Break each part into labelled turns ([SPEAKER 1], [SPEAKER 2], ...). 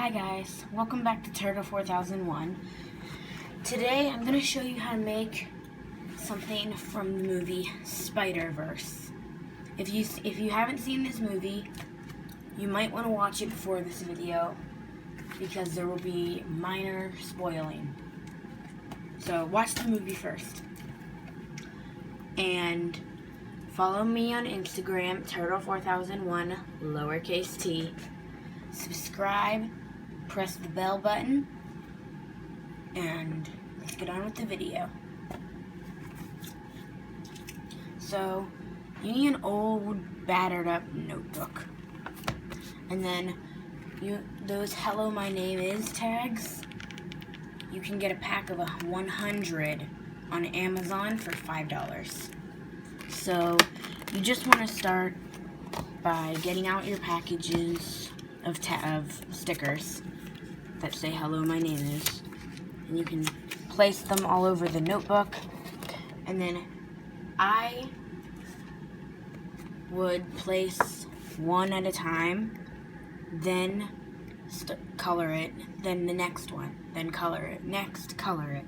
[SPEAKER 1] Hi guys, welcome back to Turtle 4001. Today I'm going to show you how to make something from the movie Spider-Verse. If you haven't seen this movie, you might want to watch it before this video because there will be minor spoiling. So watch the movie first. And follow me on Instagram, Turtle4001, lowercase t. Subscribe, press the bell button, and let's get on with the video. So, you need an old, battered up notebook. And then, those Hello My Name Is tags, you can get a pack of 100 on Amazon for $5. So, you just want to start by getting out your packages of stickers that say hello my name is, and you can place them all over the notebook. And then I would place one at a time, then color it, then the next one, then color it, next color it,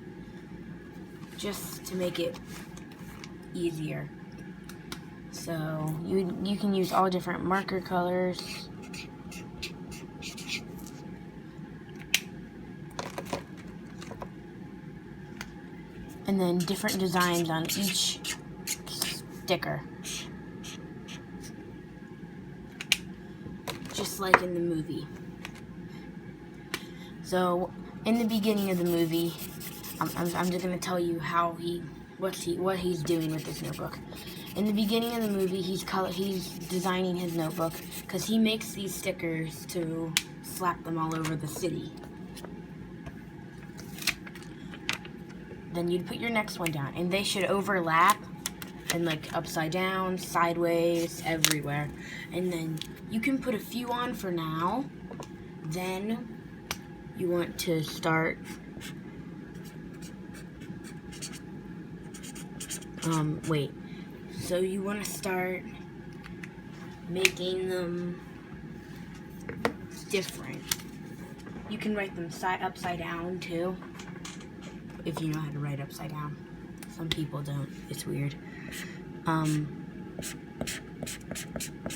[SPEAKER 1] just to make it easier. So you can use all different marker colors. And then different designs on each sticker. Just like in the movie. So, in the beginning of the movie, I'm just going to tell you what he's doing with this notebook. In the beginning of the movie, he's designing his notebook because he makes these stickers to slap them all over the city. Then you'd put your next one down, and they should overlap, and like upside down, sideways, everywhere. And then you can put a few on for now. Then you want to start so you want to start making them different. You can write them upside down too, if you know how to write upside down. Some people don't. It's weird.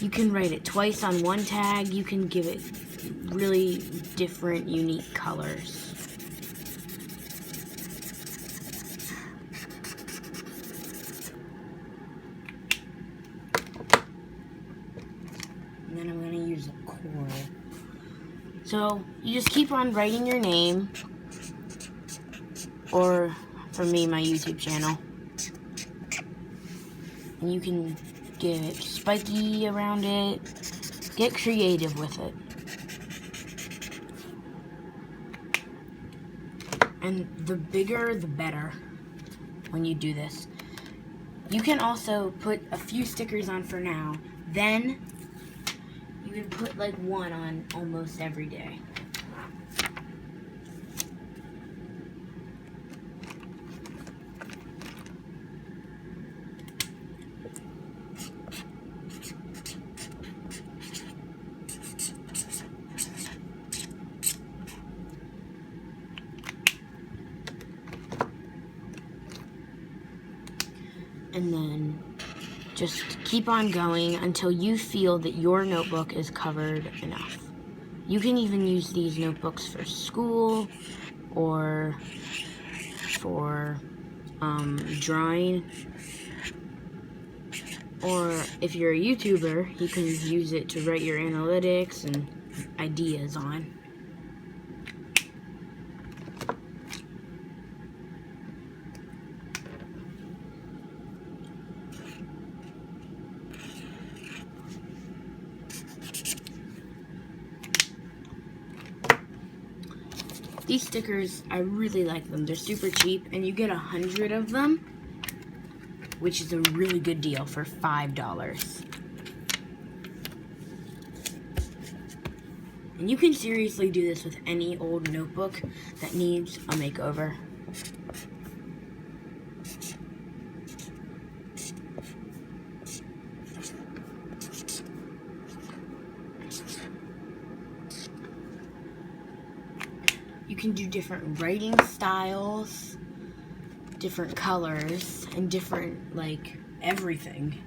[SPEAKER 1] You can write it twice on one tag. You can give it really different, unique colors. And then I'm going to use a coral. So you just keep on writing your name, or for me, my YouTube channel. And you can get spiky around it. Get creative with it. And the bigger, the better when you do this. You can also put a few stickers on for now. Then you can put like one on almost every day. And then just keep on going until you feel that your notebook is covered enough. You can even use these notebooks for school or for drawing. Or if you're a YouTuber, you can use it to write your analytics and ideas on. These stickers, I really like them. They're super cheap, and you get 100 of them, which is a really good deal for $5. And you can seriously do this with any old notebook that needs a makeover. You can do different writing styles, different colors, and different, like, everything.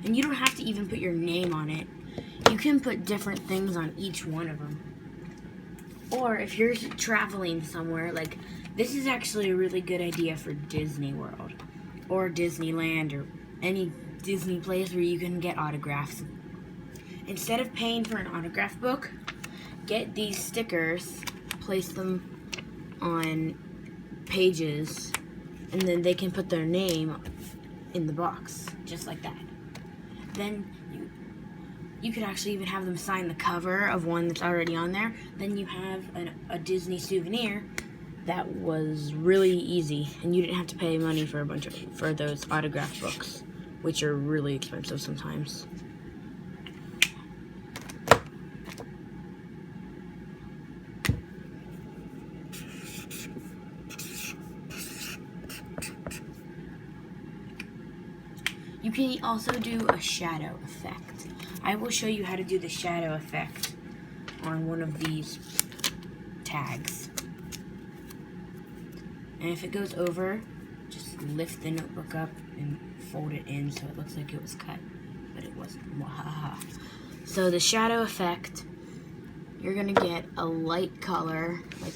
[SPEAKER 1] And you don't have to even put your name on it. You can put different things on each one of them. Or if you're traveling somewhere, like, this is actually a really good idea for Disney World or Disneyland or any Disney place where you can get autographs. Instead of paying for an autograph book, get these stickers, place them on pages, and then they can put their name in the box, just like that. Then you could actually even have them sign the cover of one that's already on there. Then you have a Disney souvenir that was really easy, and you didn't have to pay money for for those autograph books, which are really expensive sometimes. You can also do a shadow effect. I will show you how to do the shadow effect on one of these tags. And if it goes over, just lift the notebook up and fold it in so it looks like it was cut, but it wasn't. So the shadow effect, you're gonna get a light color, like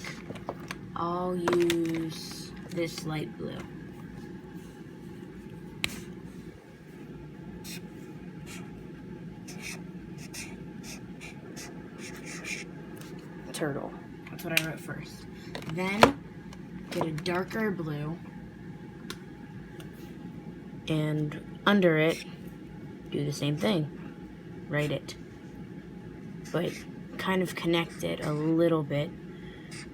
[SPEAKER 1] I'll use this light blue. Turtle. That's what I wrote first. Then get a darker blue, and under it do the same thing. Write it, but kind of connect it a little bit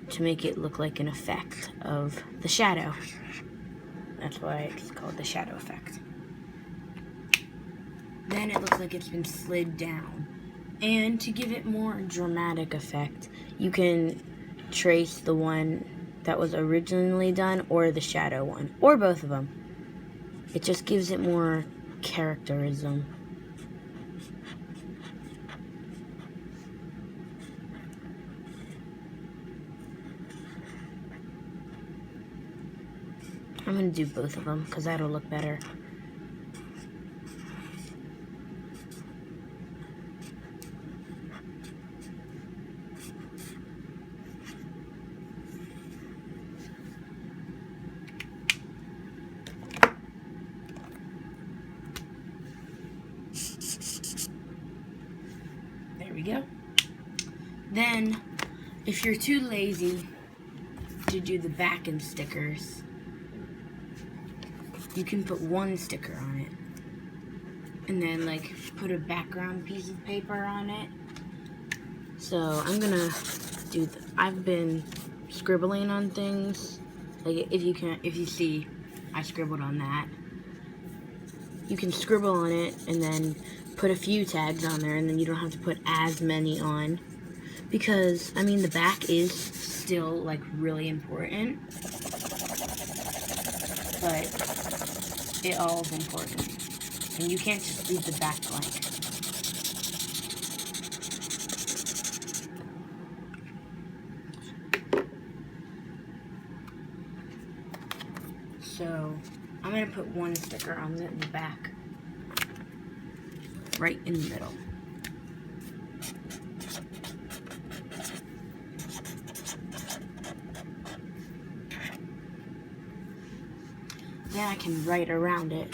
[SPEAKER 1] to make it look like an effect of the shadow. That's why it's called the shadow effect. Then it looks like it's been slid down. And to give it more dramatic effect, you can trace the one that was originally done or the shadow one, or both of them. It just gives it more characterism. I'm going to do both of them because that'll look better. There we go. Then, if you're too lazy to do the back end stickers, you can put one sticker on it. And then, like, put a background piece of paper on it. So, I'm gonna do I've been scribbling on things. Like, if you see, I scribbled on that. You can scribble on it and then put a few tags on there, and then you don't have to put as many on. Because, I mean, the back is still, like, really important. But it all is important. And you can't just leave the back blank. So, I'm going to put one sticker on the back. Right in the middle. Then I can write around it.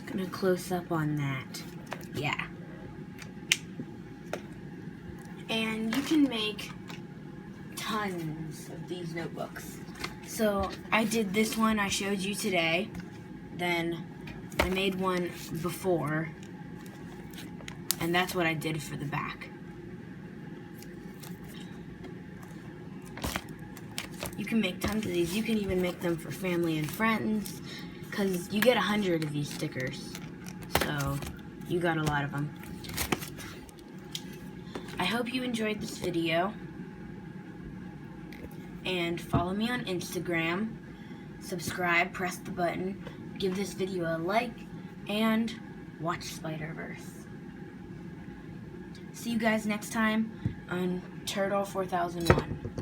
[SPEAKER 1] Gonna close up on that. Yeah. And you can make tons of these notebooks. So I did this one I showed you today. Then I made one before. And that's what I did for the back. You can make tons of these. You can even make them for family and friends, because you get 100 of these stickers. So you got a lot of them. I hope you enjoyed this video. And follow me on Instagram. Subscribe, press the button, give this video a like, and watch Spider-Verse. See you guys next time on Turtle 4001.